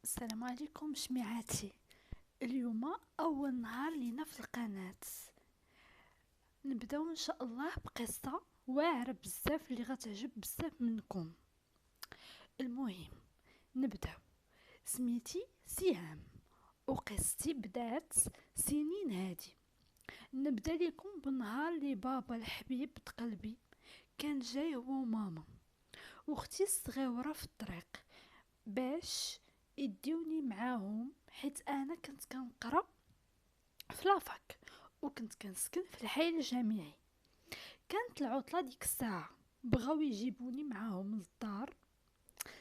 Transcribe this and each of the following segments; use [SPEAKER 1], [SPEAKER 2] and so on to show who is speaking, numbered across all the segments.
[SPEAKER 1] السلام عليكم جميعاتي. اليوم اول نهار لينا في القناه. نبداو ان شاء الله بقصه واعره بزاف اللي غتعجب بزاف منكم. المهم نبداو. سميتي سهام وقصتي بدات سنين هادي. نبدا لكم بنهار اللي بابا الحبيب قلبي كان جاي هو وماما واختي الصغيره في الطريق باش يديوني معاهم، حيت انا كنت كنقرا في لافاك وكنت كنسكن في الحي الجامعي. كانت العطله ديك الساعه، بغاو يجيبوني معاهم للدار.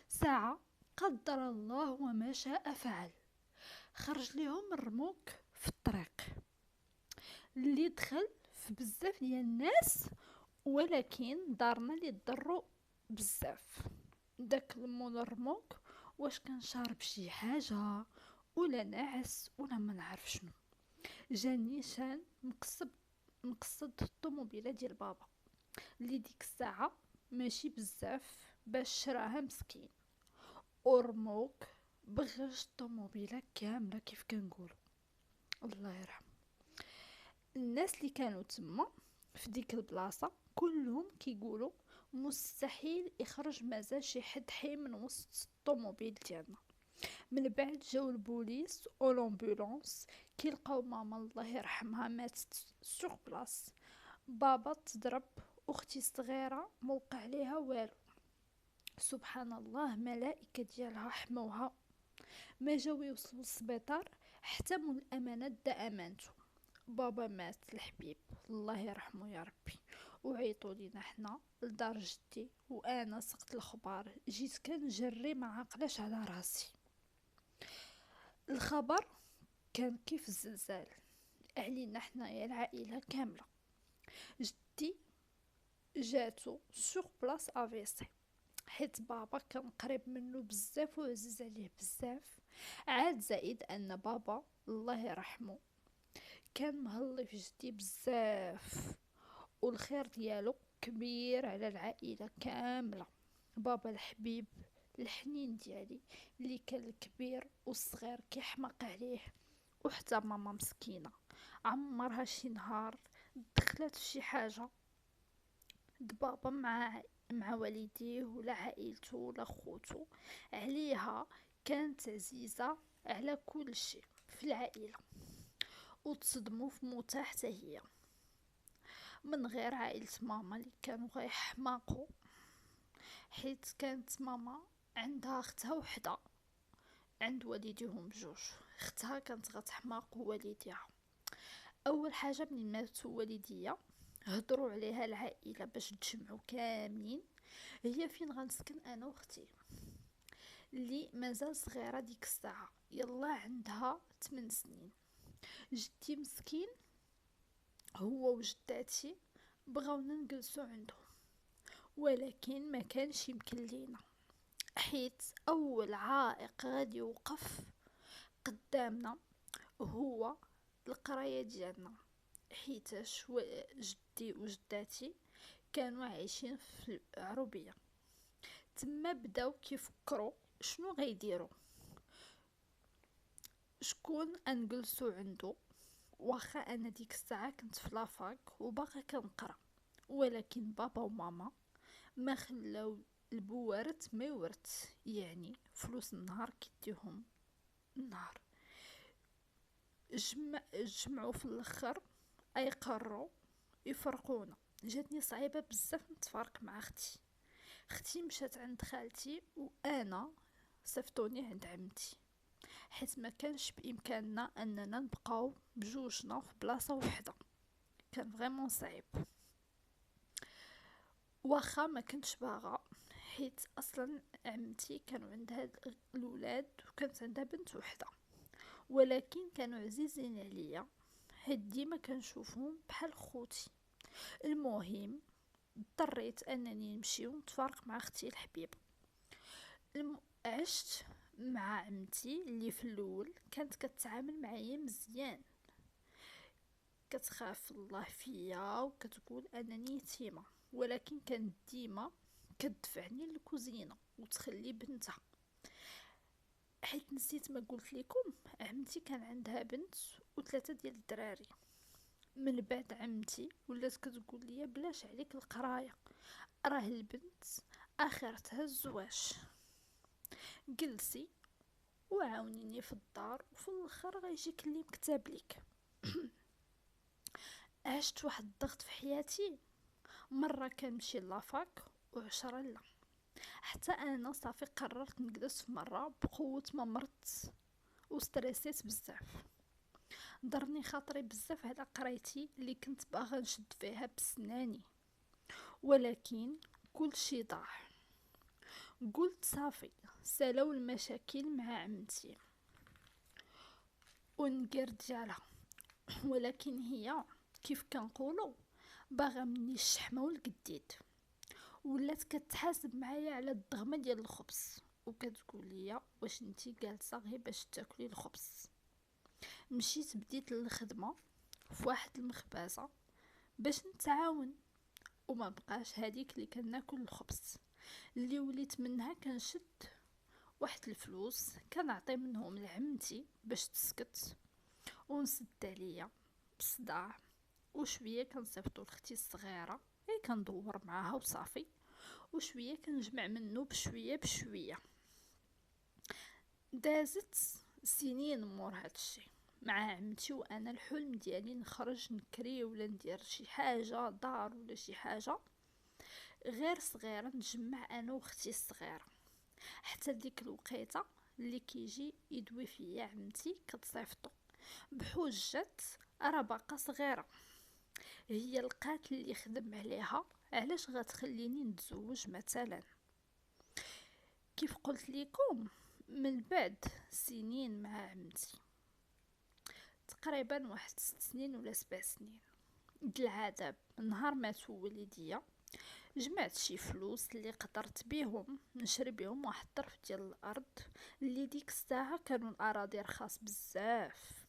[SPEAKER 1] ساعه قدر الله وما شاء فعل، خرج ليهم الرموك في الطريق اللي دخل في بزاف ديال الناس، ولكن دارنا اللي ضروا بزاف. داك المول الرموك واش كان شارب شي حاجه ولا نعس ولا ما نعرف شنو، جاني شان مقصد الطوموبيله ديال بابا اللي ديك الساعه ماشي بزاف باش شراها مسكين، ورموك بغج الطوموبيله كامله كيف كنقولوا. الله يرحم الناس اللي كانوا تما في ديك البلاصه، كلهم كيقولوا مستحيل يخرج مازال شي حد حي من وسط الطوموبيل ديالنا. من بعد جاو البوليس او لامبولانس كيلقاو ماما الله يرحمها ماتت سوغ بلاص، بابا تضرب، اختي الصغيره موقع عليها والو. سبحان الله ملائكه ديالها حموها. ما جاو يوصلوا للسبيطار حتى من الامانات دا امانته. بابا مات الحبيب الله يرحمه يا ربي، وعيطوا لينا حنا لدار جدي، وانا سقت الخبار جيت كنجري ما عقلاش على راسي. الخبر كان كيف الزلزال علينا حنايا العائله كامله. جدي جاتو سوغ بلاص افيسي، حيت بابا كان قريب منه بزاف وعزيز عليه بزاف. عاد زائد ان بابا الله يرحمه كان مهلي في جدي بزاف، والخير ديالو كبير على العائله كامله. بابا الحبيب الحنين ديالي اللي كان الكبير والصغير كيحماق عليه، وحتى ماما مسكينه عمرها شي نهار دخلت في شي حاجه بابا مع والديه ولا عائلته ولا خوتو. عليها كانت عزيزه على كل شيء في العائله، وتصدموا في موتها حتى هي، من غير عائلة ماما اللي كانوا غيحماقوا، حيت كانت ماما عندها اختها وحده عند والديهم بجوج. اختها كانت غتحماق والديها. اول حاجه من ماتوا والديا هضروا عليها العائله باش تجمعوا كاملين، هي فين غنسكن انا واختي اللي مازال صغيره ديك الساعه، يلا عندها 8 سنين. جدي مسكين هو وجداتي بغاونا نجلسو عندهم، ولكن ما كانش يمكن لينا، حيت اول عائق غادي يوقف قدامنا هو القرايه ديالنا، حيتاش جدي وجداتي كانوا عايشين في العروبيه. تما بداو كيفكروا شنو غيديروا، شكون انجلسو عنده. واخا انا ديك الساعه كنت في لافاك وباقا كنقرا، ولكن بابا وماما ما خلاو البوارت ما يورت، يعني فلوس النهار كيديهم النهار. جمعوا في الاخر اي قرروا يفرقونا. جاتني صعيبه بزاف نتفارق مع اختي مشات عند خالتي، وانا صيفطوني عند عمتي، حيت ما كانش بامكاننا اننا نبقاو بجوجنا في بلاصه وحده، كان فريمون صعيب. واخا ما كنتش باغا، حيت اصلا عمتي كانوا عندها الاولاد وكانت عندها بنت وحده، ولكن كانوا عزيزين عليا حيت ديما كنشوفهم بحال خوتي. المهم اضطريت انني نمشي ونتفارق مع اختي الحبيبه. عشت مع عمتي اللي في الاول كانت كتعامل معايا مزيان، كتخاف الله فيا وكتقول انني يتيمه، ولكن كانت ديما كتدفعني للكوزينه وتخلي بنتها، حيت نسيت ما قلت لكم، عمتي كان عندها بنت و3 ديال الدراري. من بعد عمتي ولات كتقول لي بلاش عليك القرايه، راه البنت اخرتها الزواج، جلسي وعاونيني في الدار وفي الاخر غيجيك اللي مكتاب ليك. عشت واحد الضغط في حياتي، مره كنمشي لافاك وعشرة لا. حتى انا صافي قررت نجلس في مره بقوه ما مرت وستريسيت بزاف. ضرني خاطري بزاف على قرايتي اللي كنت باغا نشد فيها بسناني، ولكن كل شي ضاع. قلت صافي سالاو المشاكل مع عمتي ونقر ديالها، ولكن هي كيف كنقولوا باغا مني الشحمه والقديد. ولات كتحاسب معايا على الضغمه ديال الخبز وكتقول لي واش انتي جالسه غير باش تاكلي الخبز. مشيت بديت للخدمه في واحد المخبزه باش نتعاون، وما بقاش هذيك اللي كناكل الخبز. اللي وليت منها كنشد واحد الفلوس كنعطي منهم لعمتي باش تسكت ونسد عليا بصداع، وشويه كنصيفطو لختي الصغيره هي كندور معاها وصافي، وشويه كنجمع منه بشويه بشويه. دازت سنين مور هادشي مع عمتي، وانا الحلم ديالي نخرج نكري ولا ندير شي حاجه دار ولا شي حاجه غير صغيره نجمع انا واختي الصغيره. حتى ديك الوقيته اللي كيجي يدوي فيا عمتي كتصيفطو بحجه راه باقا صغيره، هي لقات اللي يخدم عليها، علاش غتخليني نتزوج مثلا. كيف قلت لكم من بعد سنين مع عمتي، تقريبا واحد 6 سنين ولا 7 سنين، العذاب نهار مات وليديا جمعت شي فلوس اللي قدرت بيهم نشري بيهم واحد الطرف ديال الارض اللي ديك الساعه كانوا الاراضي رخاص بزاف.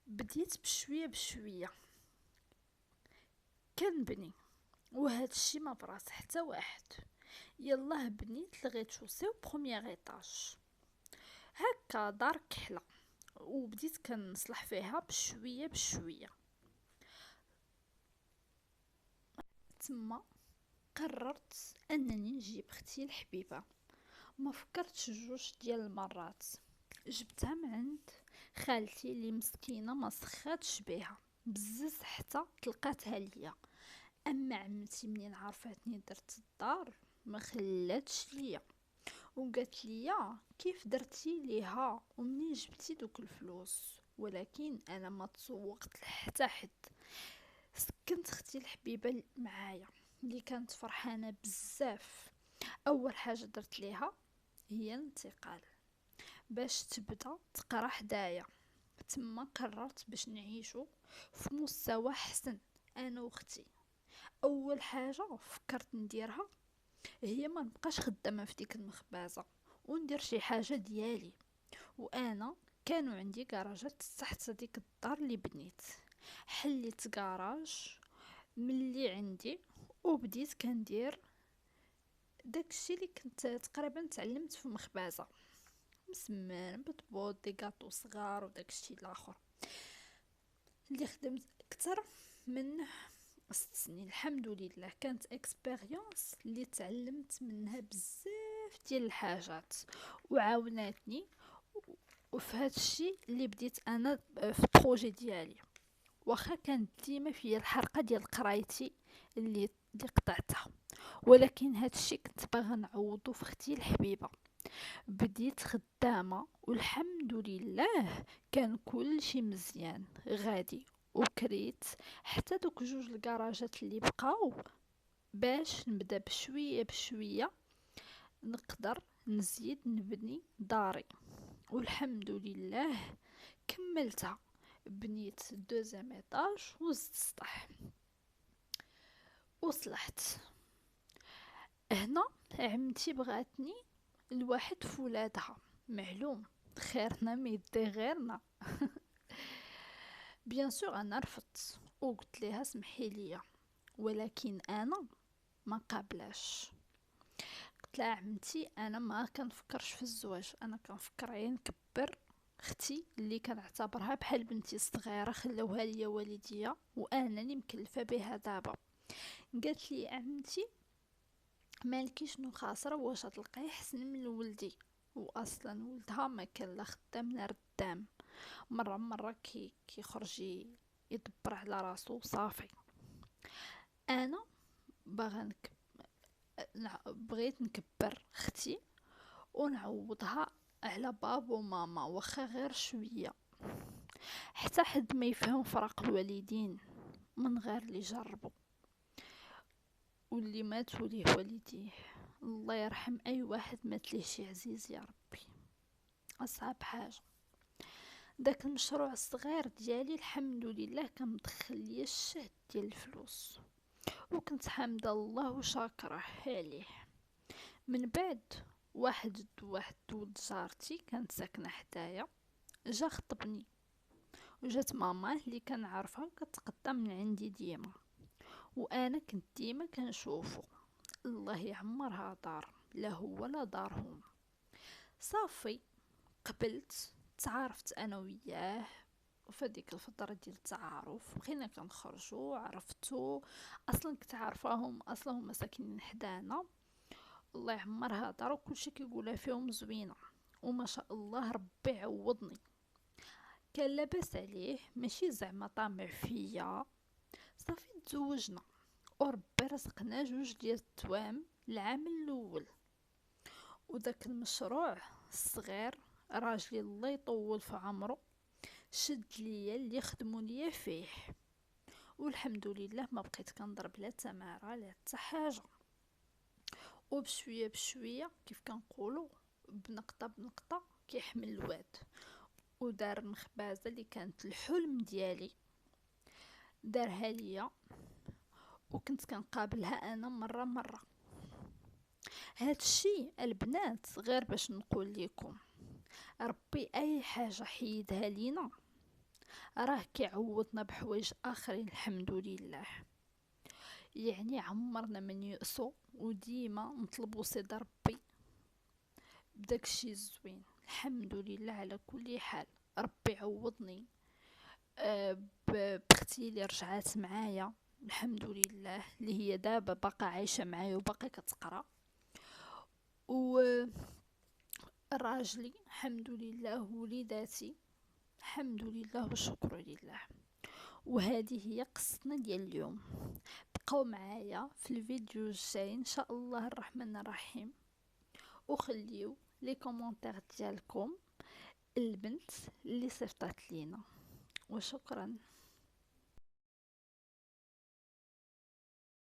[SPEAKER 1] بديت بشويه بشويه كنبني، وهذا الشيء ما براس حتى واحد. يلاه بنيت لغيت شوسي بروميير ايطاج هكا دار كحله، وبديت كنصلح فيها بشويه بشويه. تما قررت انني نجيب اختي الحبيبه. ما فكرتش جوج ديال المرات، جبتها من عند خالتي اللي مسكينه ما سخاتش بيها بزز حتى تلقاتها ليا. اما عمتي منين عرفتني درت الدار ما خلاتش ليا، وقالت ليا كيف درتي ليها ومنين جبتي دوك الفلوس. ولكن انا ما تسوقت لحتى حد، سكنت اختي الحبيبه معايا اللي كانت فرحانه بزاف. اول حاجه درت ليها هي الانتقال باش تبدا تقرا حدايا. تما قررت باش نعيشو في مستوى حسن انا واختي. اول حاجه فكرت نديرها هي ما نبقاش خدامه في ديك المخبزه وندير شي حاجه ديالي. وانا كانوا عندي كراجات تحت ديك الدار اللي بنيت، حليت كراج من اللي عندي وبديت كندير داكشي اللي كنت تقريبا تعلمت في مخبزه، مسمان بطبوط دي كاطو صغار وداكشي الاخر اللي خدمت اكثر من 6 سنين. الحمد لله كانت اكسبيريونس اللي تعلمت منها بزاف ديال الحاجات وعاوناتني وفي هذا الشيء اللي بديت انا في البروجي ديالي. واخا كانت ديما فيا الحرقه ديال قرايتي اللي قطعتها، ولكن هذا الشيء كنت باغا نعوضو في اختي الحبيبه. بديت خدامه والحمد لله كان كل شيء مزيان غادي، وكريت حتى دوك جوج الكراجات اللي بقاو باش نبدا بشويه بشويه نقدر نزيد نبني داري. والحمد لله كملتها، بنيت دوزيام ايطاج وزدت سطح وصلحت. هنا عمتي بغاتني الواحد فولادها، معلوم خيرنا ما يدي غيرنا. بيان سور انا رفضت وقلت لها سمحي ليا، ولكن انا ما قابلاش. قلت لها عمتي انا ما كنفكرش في الزواج، انا كنفكر غير نكبر اختي اللي كنعتبرها بحال بنتي الصغيره، خلوها ليا والديا وانني مكلفه بها دابا. قالت لي عمتي مالكي شنو خاسره، واش تلقاي احسن من ولدي، واصلا ولدها ما كان لا خدام لا ردام، مره كيخرج يدبر على راسو صافي. انا باغا بغيت نكبر اختي ونعوضها على بابا وماما واخا غير شويه، حتى حد ما يفهم فراق الوالدين من غير اللي جربوا واللي مات وليه والديه. الله يرحم اي واحد مات ليه شي عزيز يا ربي، اصعب حاجه. داك المشروع الصغير ديالي الحمد لله كان مدخل ليا الشهد ديال الفلوس، وكنت حامده الله وشاكره عليه. من بعد واحد ولد جارتي كانت ساكنه حدايا جا خطبني، وجات ماما اللي كنعرفها كتقدم من عندي ديما، وانا كنت ديما كنشوفو. الله يعمرها دار، لا هو لا دارهم. صافي قبلت، تعارفت انا وياه، وفديك الفترة ديال التعارف بقينا كنخرجوا، عرفتو اصلا كنت عارفاهم، اصلا هما ساكنين حدانا. الله يعمرها دار وكلشي كيقولها فيهم زوينه، وما شاء الله ربي عوضني، كان لاباس عليه ماشي زعما طامع فيا. صافي تزوجنا وربي رزقنا جوج ديال التوام العام الاول. وداك المشروع الصغير راجلي الله يطول في عمره شد ليا اللي خدموا ليا فيه، والحمد لله ما بقيت كنضرب لا تماره لا حتى حاجه. وبشويه بشويه كيف كنقولوا بنقطه بنقطه كيحمل الواد. ودار المخبازه اللي كانت الحلم ديالي دارها ليا، وكنت كنقابلها انا مره. هادشي البنات غير باش نقول لكم، ربي اي حاجه حيدها لينا راه كيعوضنا بحوايج اخرين الحمد لله. يعني عمرنا من يأسو وديما نطلبو سيد ربي بداكشي الزوين. الحمد لله على كل حال. ربي عوضني باختي اللي رجعات معايا الحمد لله، اللي هي دابا باقا عايشه معايا وباقا كتقرا، وراجلي الحمد لله، وليداتي الحمد لله والشكر لله. وهذه هي قصتنا ديال اليوم. بقاو معايا في الفيديو الجاي ان شاء الله الرحمن الرحيم، وخليو لي كومونتير ديالكم البنت اللي صيفطات لينا، وشكرا.